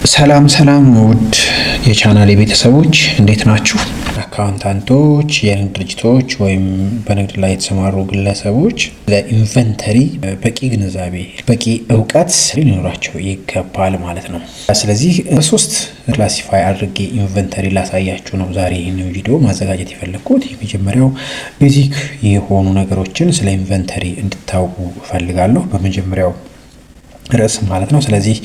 ሰላም ውድ የቻናሌ ቤተሰቦች እንዴት ናችሁ? አካውንታንቶች፣ የንግድ ድርጅቶች ወይም በንግድ ላይ የተሰማሩ ግለሰቦች ለኢንቨንተሪ በቂ ግንዛቤ፣ በቂ እውቀት ሊኖራቸው ይገባል ማለት ነው። ስለዚህ በሶስት ክላሲፋይ አድርጌ ኢንቨንተሪ ላሳያችሁ ነው ዛሬ ይህንን ቪዲዮ ማዘጋጀት የፈለኩት። የመጀመሪያው ቤዚክ የሆኑ ነገሮችን ስለ ኢንቨንተሪ እንድታውቁ እፈልጋለሁ በመጀመሪያው ርዕስ ማለት ነው። ስለዚህ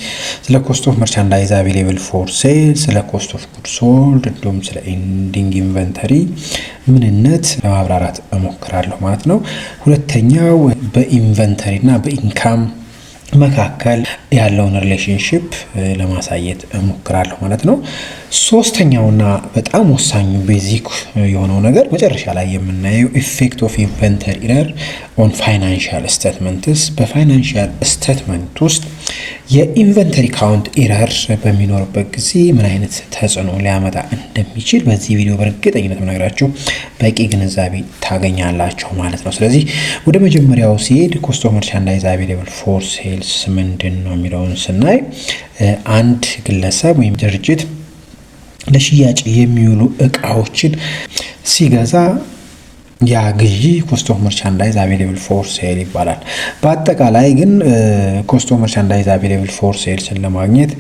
ስለ ኮስት ኦፍ መርቻንዳይዝ አቬሌብል ፎር ሴል፣ ስለ ኮስት ኦፍ ጉድ ሶልድ እንዲሁም ስለ ኤንዲንግ ኢንቨንተሪ ምንነት ለማብራራት እሞክራለሁ ማለት ነው። ሁለተኛው በኢንቨንተሪ እና በኢንካም መካከል ያለውን ሪሌሽንሺፕ ለማሳየት እሞክራለሁ ማለት ነው። ሶስተኛውና በጣም ወሳኙ ቤዚክ የሆነው ነገር መጨረሻ ላይ የምናየው ኢፌክት ኦፍ ኢንቨንተሪ ኢረር ኦን ፋይናንሻል ስቴትመንትስ፣ በፋይናንሻል ስቴትመንት ውስጥ የኢንቨንተሪ ካውንት ኢረር በሚኖርበት ጊዜ ምን አይነት ተጽዕኖ ሊያመጣ እንደሚችል በዚህ ቪዲዮ በእርግጠኝነት የምነግራችሁ በቂ ግንዛቤ ታገኛላችሁ ማለት ነው። ስለዚህ ወደ መጀመሪያው ሲሄድ ኮስት ኦፍ መርቻንዳይዝ አቬሌብል ፎር ሴልስ ምንድን ነው የሚለውን ስናይ አንድ ግለሰብ ወይም ድርጅት ለሽያጭ የሚውሉ እቃዎችን ሲገዛ ያ ግዢ ኮስት ኦፍ መርቻንዳይዝ አቬሌብል ፎር ሴል ይባላል። በአጠቃላይ ግን ኮስት ኦፍ መርቻንዳይዝ አቬሌብል ፎር ሴልስን ለማግኘት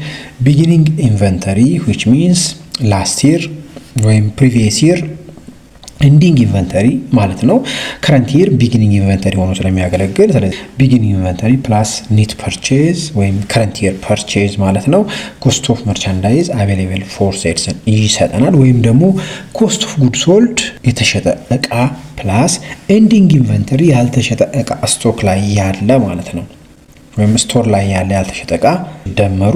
ቢጊኒንግ ኢንቨንተሪ which means ላስት ይር ወይም ፕሪቪየስ ይር፣ ኤንዲንግ ኢንቨንተሪ ማለት ነው ከረንት ይር ቢጊኒንግ ኢንቨንተሪ ሆኖ ስለሚያገለግል፣ ስለዚህ ቢጊኒንግ ኢንቨንተሪ ፕላስ ኒት ፐርቼዝ ወይም ከረንት ይር ፐርቼዝ ማለት ነው ኮስት ኦፍ መርቻንዳይዝ አቬሌብል ፎር ሴልስን ይሰጠናል። ወይም ደግሞ ኮስት ኦፍ ጉድ ሶልድ የተሸጠ እቃ ፕላስ ኤንዲንግ ኢንቨንተሪ ያልተሸጠ እቃ ስቶክ ላይ ያለ ማለት ነው ወይም ስቶር ላይ ያለ ያልተሸጠ እቃ ደመሩ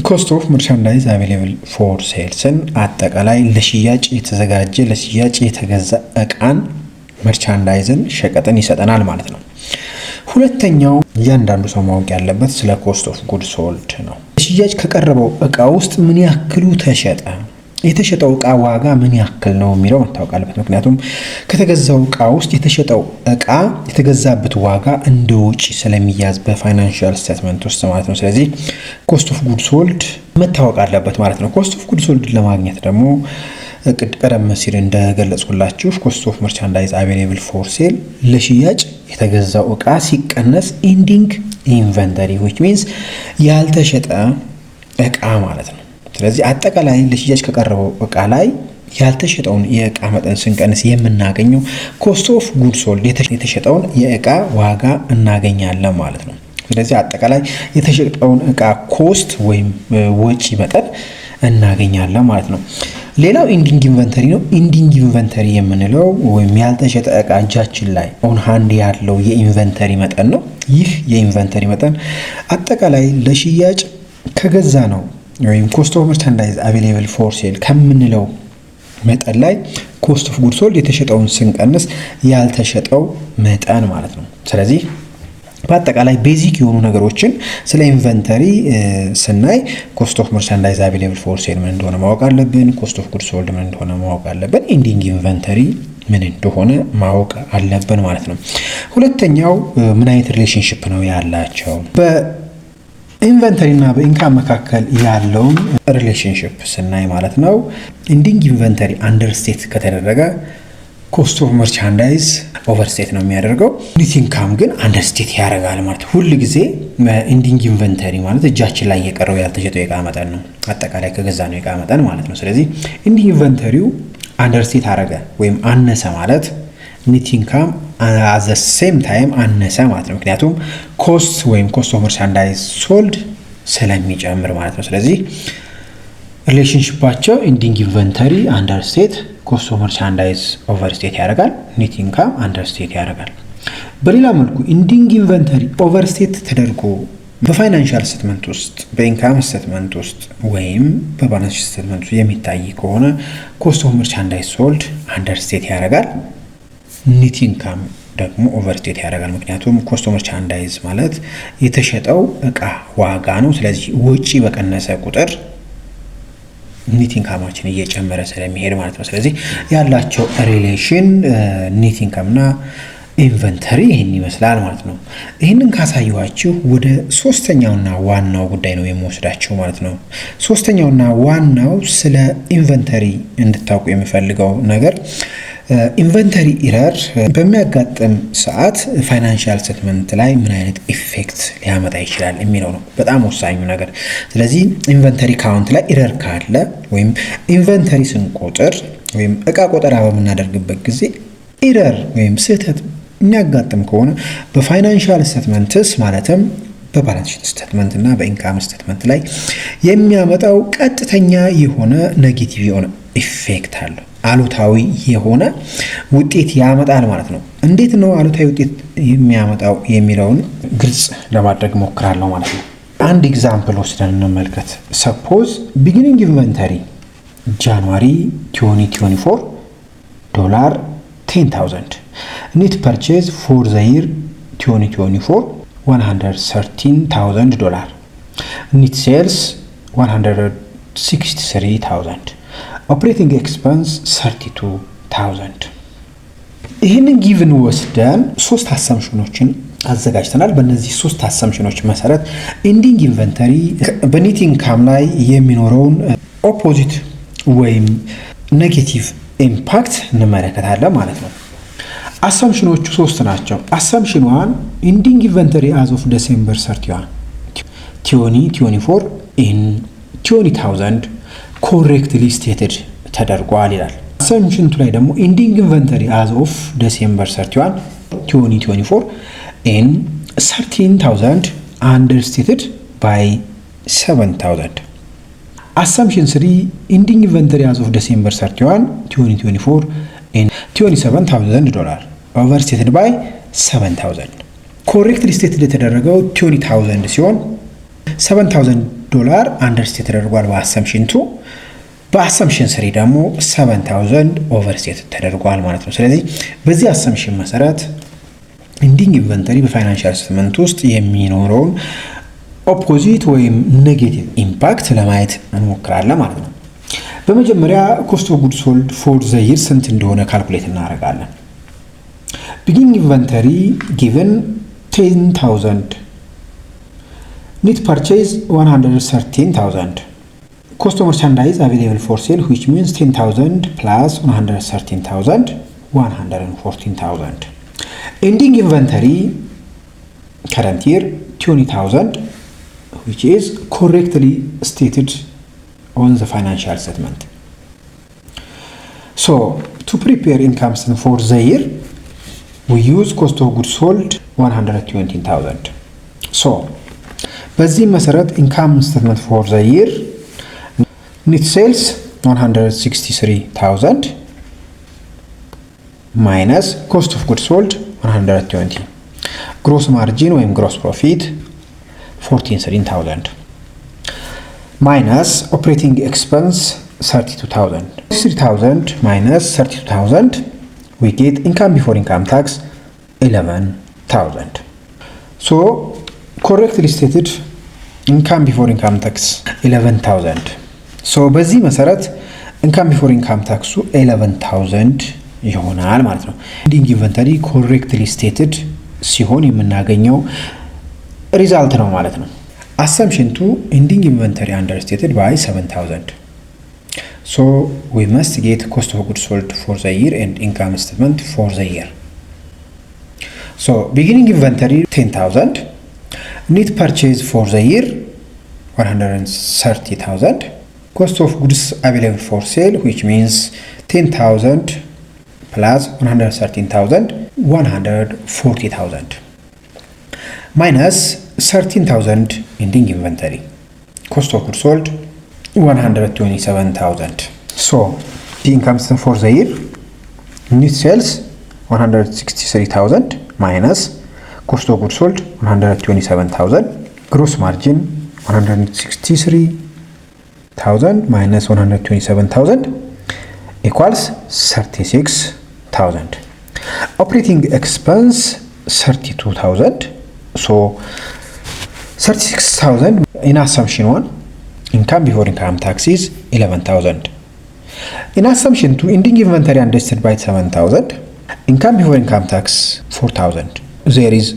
ኮስት ኦፍ መርቻንዳይዝ አቬሌብል ፎር ሴልስን አጠቃላይ ለሽያጭ የተዘጋጀ ለሽያጭ የተገዛ እቃን መርቻንዳይዝን ሸቀጥን ይሰጠናል ማለት ነው። ሁለተኛው እያንዳንዱ ሰው ማወቅ ያለበት ስለ ኮስት ኦፍ ጉድ ሶልድ ነው። ለሽያጭ ከቀረበው እቃ ውስጥ ምን ያክሉ ተሸጠ፣ የተሸጠው እቃ ዋጋ ምን ያክል ነው የሚለው መታወቅ አለበት። ምክንያቱም ከተገዛው እቃ ውስጥ የተሸጠው እቃ የተገዛበት ዋጋ እንደ ወጪ ስለሚያዝ በፋይናንሻል ስቴትመንት ውስጥ ማለት ነው። ስለዚህ ኮስት ኦፍ ጉድ ሶልድ መታወቅ አለበት ማለት ነው። ኮስት ኦፍ ጉድ ሶልድ ለማግኘት ደግሞ ቀደም ሲል እንደገለጽኩላችሁ ኮስት ኦፍ መርቻንዳይዝ አቬሌብል ፎር ሴል ለሽያጭ የተገዛው እቃ ሲቀነስ ኤንዲንግ ኢንቨንተሪ which means ያልተሸጠ እቃ ማለት ነው። ስለዚህ አጠቃላይ ለሽያጭ ከቀረበው እቃ ላይ ያልተሸጠውን የእቃ መጠን ስንቀንስ የምናገኘው ኮስት ኦፍ ጉድ ሶልድ የተሸጠውን የእቃ ዋጋ እናገኛለን ማለት ነው። ስለዚህ አጠቃላይ የተሸጠውን እቃ ኮስት ወይም ወጪ መጠን እናገኛለን ማለት ነው። ሌላው ኢንዲንግ ኢንቨንተሪ ነው። ኢንዲንግ ኢንቨንተሪ የምንለው ወይም ያልተሸጠ እቃ እጃችን ላይ ኦን ሃንድ ያለው የኢንቨንተሪ መጠን ነው። ይህ የኢንቨንተሪ መጠን አጠቃላይ ለሽያጭ ከገዛ ነው ወይም ኮስት ኦፍ መርቻንዳይዝ አቬሌብል ፎር ሴል ከምንለው መጠን ላይ ኮስት ኦፍ ጉድ ሶልድ የተሸጠውን ስንቀንስ ያልተሸጠው መጠን ማለት ነው። ስለዚህ በአጠቃላይ ቤዚክ የሆኑ ነገሮችን ስለ ኢንቨንተሪ ስናይ ኮስት ኦፍ መርቻንዳይዝ አቬሌብል ፎር ሴል ምን እንደሆነ ማወቅ አለብን። ኮስት ኦፍ ጉድ ሶልድ ምን እንደሆነ ማወቅ አለብን። ኤንዲንግ ኢንቨንተሪ ምን እንደሆነ ማወቅ አለብን ማለት ነው። ሁለተኛው ምን አይነት ሪሌሽንሺፕ ነው ያላቸው ኢንቨንተሪ እና በኢንካም መካከል ያለውን ሪሌሽንሺፕ ስናይ ማለት ነው። ኤንዲንግ ኢንቨንተሪ አንደርስቴት ከተደረገ ኮስት ኦፍ መርቻንዳይዝ ኦቨርስቴት ነው የሚያደርገው። ኒት ኢንካም ግን አንደርስቴት ያደርጋል ማለት ሁል ጊዜ ኤንዲንግ ኢንቨንተሪ ማለት እጃችን ላይ የቀረው ያልተሸጠው የእቃ መጠን ነው፣ አጠቃላይ ከገዛ ነው የእቃ መጠን ማለት ነው። ስለዚህ ኤንዲንግ ኢንቨንተሪው አንደርስቴት አደረገ ወይም አነሰ ማለት ኒት ኢንካም at the same time አነሰ ማለት ነው። ምክንያቱም ኮስት ወይም ኮስት ኦፍ መርቻንዳይዝ ሶልድ ስለሚጨምር ማለት ነው። ስለዚህ ሪሌሽንሺፓቸው ኤንዲንግ ኢንቨንተሪ አንደርስቴት፣ ኮስት ኦፍ መርቻንዳይዝ ኦቨርስቴት ያደርጋል፣ ኒት ኢንካም አንደርስቴት ያደርጋል። በሌላ መልኩ ኤንዲንግ ኢንቨንተሪ ኦቨርስቴት ተደርጎ በፋይናንሻል ስቴትመንት ውስጥ በኢንካም ስቴትመንት ውስጥ ወይም በባላንስ ስቴትመንት ውስጥ የሚታይ ከሆነ ኮስት ኦፍ መርቻንዳይዝ ሶልድ አንደርስቴት ያደርጋል፣ ኒት ኢንካም ደግሞ ኦቨርስቴት ያደርጋል። ምክንያቱም ኮስት ኦፍ መርቻንዳይዝ ማለት የተሸጠው እቃ ዋጋ ነው። ስለዚህ ወጪ በቀነሰ ቁጥር ኒት ኢንካማችን እየጨመረ ስለሚሄድ ማለት ነው። ስለዚህ ያላቸው ሪሌሽን ኒት ኢንካም እና ኢንቨንተሪ ይህን ይመስላል ማለት ነው። ይህንን ካሳየኋችሁ ወደ ሶስተኛውና ዋናው ጉዳይ ነው የምወስዳችሁ ማለት ነው። ሶስተኛውና ዋናው ስለ ኢንቨንተሪ እንድታውቁ የምፈልገው ነገር ኢንቨንተሪ ኢረር በሚያጋጥም ሰዓት ፋይናንሻል ስቴትመንት ላይ ምን አይነት ኢፌክት ሊያመጣ ይችላል የሚለው ነው በጣም ወሳኙ ነገር። ስለዚህ ኢንቨንተሪ ካውንት ላይ ኢረር ካለ ወይም ኢንቨንተሪ ስንቆጥር ወይም እቃ ቆጠራ በምናደርግበት ጊዜ ኢረር ወይም ስህተት የሚያጋጥም ከሆነ በፋይናንሻል ስቴትመንትስ ማለትም በባላንስ ሺት ስቴትመንት እና በኢንካም ስቴትመንት ላይ የሚያመጣው ቀጥተኛ የሆነ ኔጌቲቭ የሆነ ኢፌክት አለው። አሉታዊ የሆነ ውጤት ያመጣል ማለት ነው። እንዴት ነው አሉታዊ ውጤት የሚያመጣው የሚለውን ግልጽ ለማድረግ ሞክራለሁ ማለት ነው። አንድ ኤግዛምፕል ወስደን እንመልከት። ሰፖዝ ቢጊኒንግ ኢንቨንተሪ ጃንዋሪ 2024 ዶላር 10,000 ኔት ፐርቼዝ ፎር ዘ ይር 2024 113,000 ዶላር ኔት ሴልስ 163,000 ኦፕሬቲንግ ኤክስፐንስ 32,000። ይህንን ጊቭን ወስደን ሶስት አሰምሽኖችን አዘጋጅተናል። በእነዚህ ሶስት አሰምሽኖች መሰረት ኢንዲንግ ኢንቨንተሪ በኔት ኢንካም ላይ የሚኖረውን ኦፖዚት ወይም ኔጌቲቭ ኢምፓክት እንመለከታለን ማለት ነው። አሰምሽኖቹ ሶስት ናቸው። አሰምሽን 1 ኢንዲንግ ኢንቨንተሪ አዝ ኦፍ ዲሴምበር 31 2024 ኢን 20,000 ኮሬክትሊ ስቴትድ ተደርጓል ይላል። አሰምሽን 2 ላይ ደግሞ ኢንዲንግ ኢንቨንተሪ አዝ ኦፍ ዲሴምበር 31 2024 ኢን 13,000 አንደርስቴትድ ባይ 7,000። አሰምሽን 3 ኢንዲንግ ኢንቨንተሪ አዝ ኦፍ ዲሴምበር 31 2024 ኢን 27,000 ዶላር ኦቨርስቴትድ ባይ 7,000። ኮሬክትሊ ስቴትድ የተደረገው 20,000 ሲሆን 7,000 ዶላር አንደርስቴት ተደርጓል በአሰምሽን 2። በአሰምሽን 3 ደግሞ 7,000 ኦቨርስቴት ተደርጓል ማለት ነው። ስለዚህ በዚህ አሰምሽን መሰረት ኢንዲንግ ኢንቨንተሪ በፋይናንሻል ስቴትመንት ውስጥ የሚኖረውን ኦፖዚት ወይም ኔጌቲቭ ኢምፓክት ለማየት እንሞክራለን ማለት ነው። በመጀመሪያ ኮስት ኦፍ ጉድ ሶልድ ፎር ዘ ይር ስንት እንደሆነ ካልኩሌት እናደርጋለን። ቢጊኒንግ ኢንቨንተሪ ጊቨን 10,000 ኔት ፐርቼዝ 113,000 ኮስት ኦፍ መርቻንዳይዝ አቬሌብል ፎር ሴል which means 10,000 plus 113,000 114,000 ending inventory current year 20,000 which is correctly stated on the financial statement. So to prepare income statement for the year we use cost of goods sold 120,000. So በዚህ መሰረት ኢንካም ስቴትመንት ፎር ዘ ይር ኔት ሴልስ 163,000 ማይነስ ኮስት ኦፍ ጉድ ሶልድ 120 ግሮስ ማርጂን ወይም ግሮስ ፕሮፊት 14,000 ማይነስ ኦፕሬቲንግ ኤክስፐንስ 32,000 3,000 ማይነስ 32,000 we get income before income tax 11,000. So correctly stated income before income tax 11,000. so በዚህ መሰረት income before income tax 11,000 ይሆናል ማለት ነው። ኢንዲንግ ኢንቨንተሪ correctly stated ሲሆን የምናገኘው ሪዛልት ነው ማለት ነው። assumption 2 ending inventory understated by 7,000. so we must get cost of goods sold for the year and income statement for the year. so beginning inventory 10,000 net purchase for the year 130,000 cost of goods available for sale which means 10,000 plus 113,000 140,000 minus 13,000 ending inventory cost of goods sold 127,000. so the income statement for the year net sales 163,000 minus cost of goods sold 127,000 gross margin 163,000 minus 127,000 equals 36,000. operating expense 32,000. so 36,000 in assumption 1 income before income tax is 11,000. in assumption 2 ending inventory understated by 7,000 Income before income tax 4,000. There is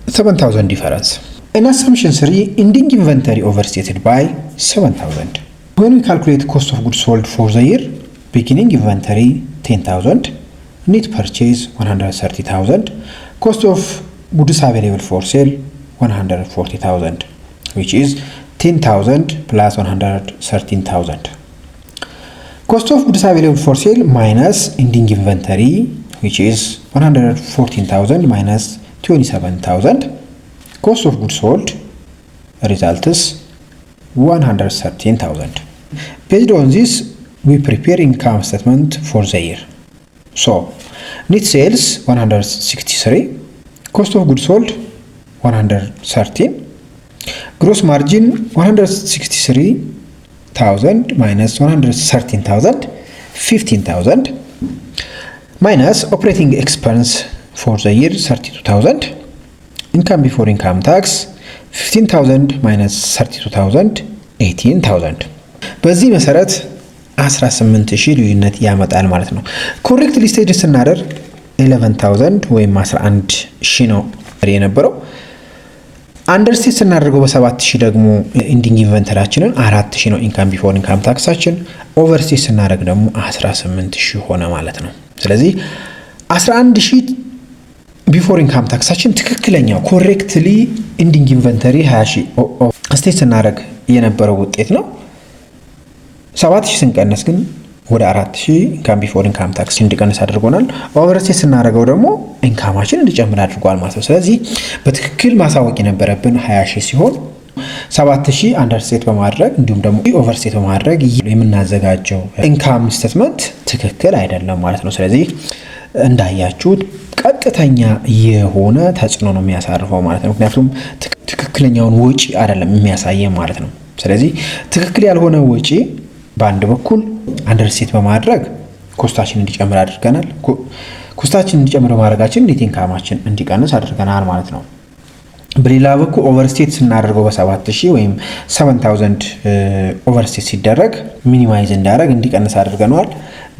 7,000 difference. In assumption 3, ending inventory overstated by 7,000. When we calculate cost of goods sold for the year, beginning inventory 10,000, net purchase 130,000, cost of goods available for sale 140,000, which is 10,000 plus 113,000. Cost of goods available for sale minus ending inventory, which is 114,000 minus 27,000. Cost of goods sold results 113,000. Based on this, we prepare income statement for the year. So, net sales 163, cost of goods sold 113, gross margin 163,000 minus 113,000, 15,000, minus operating expense for the year 32,000, income before income tax 15,000 minus 32,000, 18,000. በዚህ መሰረት 18,000 ልዩነት ያመጣል ማለት ነው። ኮሬክትሊ ስቴጅ ስናደርግ 11,000 ወይም 11,000 ነው የነበረው። አንደርስቴት ስናደርገው በ7,000 ደግሞ ኢንዲንግ ኢንቨንተሪያችንን 4,000 ነው ኢንካም ቢፎር ኢንካም ታክሳችን። ኦቨርስቴት ስናደርግ ደግሞ 18,000 ሆነ ማለት ነው። ስለዚህ 11,000 ቢፎር ኢንካም ታክሳችን ትክክለኛው ኮሬክትሊ ኢንዲንግ ኢንቨንተሪ 20,000 ስቴት ስናደርግ የነበረው ውጤት ነው። 7,000 ስንቀነስ ግን ወደ 4,000 ኢንካም ቢፎር ኢንካም ታክስ እንዲቀንስ አድርጎናል። ኦቨርስቴት ስናደርገው ደግሞ ኢንካማችን እንዲጨምር አድርጓል ማለት ነው። ስለዚህ በትክክል ማሳወቅ የነበረብን 20,000 ሲሆን 7,000 አንደርስቴት በማድረግ እንዲሁም ደግሞ ኦቨርስቴት በማድረግ የምናዘጋጀው ኢንካም ስቴትመንት ትክክል አይደለም ማለት ነው። ስለዚህ እንዳያችሁት ቀጥተኛ የሆነ ተጽዕኖ ነው የሚያሳርፈው ማለት ነው። ምክንያቱም ትክክለኛውን ወጪ አይደለም የሚያሳየን ማለት ነው። ስለዚህ ትክክል ያልሆነ ወጪ በአንድ በኩል አንደርስቴት በማድረግ ኮስታችን እንዲጨምር አድርገናል። ኮስታችን እንዲጨምር ማድረጋችን ኔት ኢንካማችን እንዲቀንስ አድርገናል ማለት ነው። በሌላ በኩል ኦቨርስቴት ስናደርገው በ7,000 ወይም 7,000 ኦቨርስቴት ሲደረግ ሚኒማይዝ እንዲያደርግ እንዲቀንስ አድርገናል።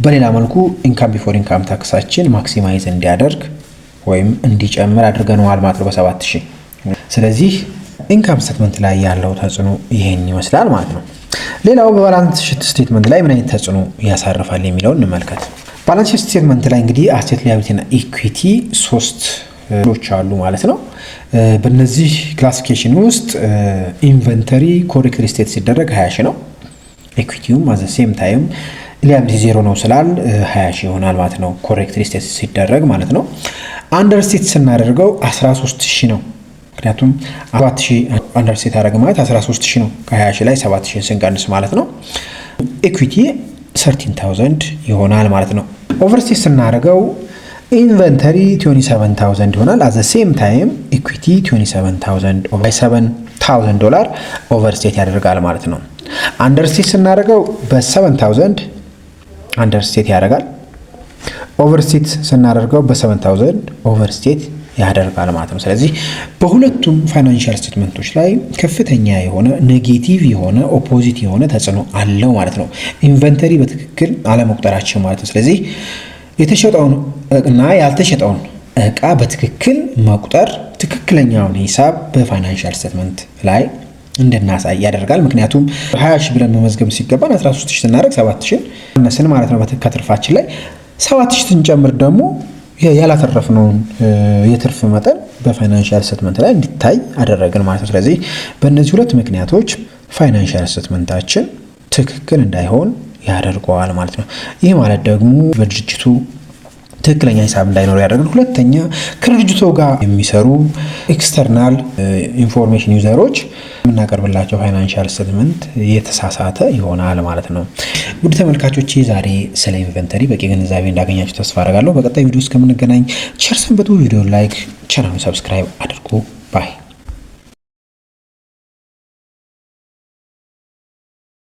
በሌላ መልኩ ኢንካም ቢፎር ኢንካም ታክሳችን ማክሲማይዝ እንዲያደርግ ወይም እንዲጨምር አድርገናል ማለት ነው በ7,000። ስለዚህ ኢንካም ስቴትመንት ላይ ያለው ተጽዕኖ ይሄን ይመስላል ማለት ነው። ሌላው በባላንስ ሺት ስቴትመንት ላይ ምን አይነት ተጽዕኖ ያሳርፋል የሚለውን እንመልከት። ባላንስ ሺት ስቴትመንት ላይ እንግዲህ አሴት ላያቢሊቲ እና ኢኩዊቲ 3 ሎች አሉ ማለት ነው። በእነዚህ ክላሲፊኬሽን ውስጥ ኢንቨንተሪ ኮሬክትሊ ስቴት ሲደረግ 20,000 ነው። ኢኩዊቲውም አዘ ሴም ታይም ላያቢሊቲ 0 ነው ስላል 20,000 ይሆናል ማለት ነው ኮሬክትሊ ስቴት ሲደረግ ማለት ነው። አንደርስቴት ስናደርገው 13,000 ነው። ምክንያቱም 7,000 አንደርስቴት አደረገ ማለት 13,000 ነው። ከ20,000 ላይ 7,000 ስንቀንስ ማለት ነው። ኢኩዊቲ 13,000 ይሆናል ማለት ነው። ኦቨርስቴት ስናደርገው ኢንቨንተሪ 27,000 ይሆናል። አት ዘ ሴም ታይም ኢኩዊቲ 27,000 $7,000 ኦቨርስቴት ያደርጋል ማለት ነው። አንደርስቴት ስናደርገው በ7,000 አንደርስቴት ያደርጋል። ኦቨርስቴት ስናደርገው በ7,000 ኦቨርስቴት ያደርጋል ማለት ነው። ስለዚህ በሁለቱም ፋይናንሻል ስቴትመንቶች ላይ ከፍተኛ የሆነ ኔጌቲቭ የሆነ ኦፖዚት የሆነ ተጽዕኖ አለው ማለት ነው። ኢንቨንተሪ በትክክል አለመቁጠራችን ማለት ነው። ስለዚህ የተሸጠውን እና ያልተሸጠውን እቃ በትክክል መቁጠር ትክክለኛውን ሂሳብ በፋይናንሻል ስቴትመንት ላይ እንድናሳይ ያደርጋል። ምክንያቱም 20,000 ብለን መመዝገብ ሲገባን 13,000 ስናደርግ 7,000 ነስን ማለት ነው ከትርፋችን ላይ 7,000 ስንጨምር ደግሞ ያላተረፍነውን የትርፍ መጠን በፋይናንሻል ስቴትመንት ላይ እንዲታይ አደረግን ማለት ነው። ስለዚህ በእነዚህ ሁለት ምክንያቶች ፋይናንሻል ስቴትመንታችን ትክክል እንዳይሆን ያደርገዋል ማለት ነው። ይህ ማለት ደግሞ በድርጅቱ ትክክለኛ ሂሳብ እንዳይኖር ያደርጋል። ሁለተኛ ከድርጅቱ ጋር የሚሰሩ ኤክስተርናል ኢንፎርሜሽን ዩዘሮች የምናቀርብላቸው ፋይናንሻል ስቴትመንት የተሳሳተ ይሆናል ማለት ነው። ውድ ተመልካቾች ዛሬ ስለ ኢንቨንተሪ በቂ ግንዛቤ እንዳገኛችሁ ተስፋ አደርጋለሁ። በቀጣይ ቪዲዮ እስከምንገናኝ ቸር ሰንብቱ። ቪዲዮ ላይክ፣ ቻናሉን ሰብስክራይብ አድርጉ። ባይ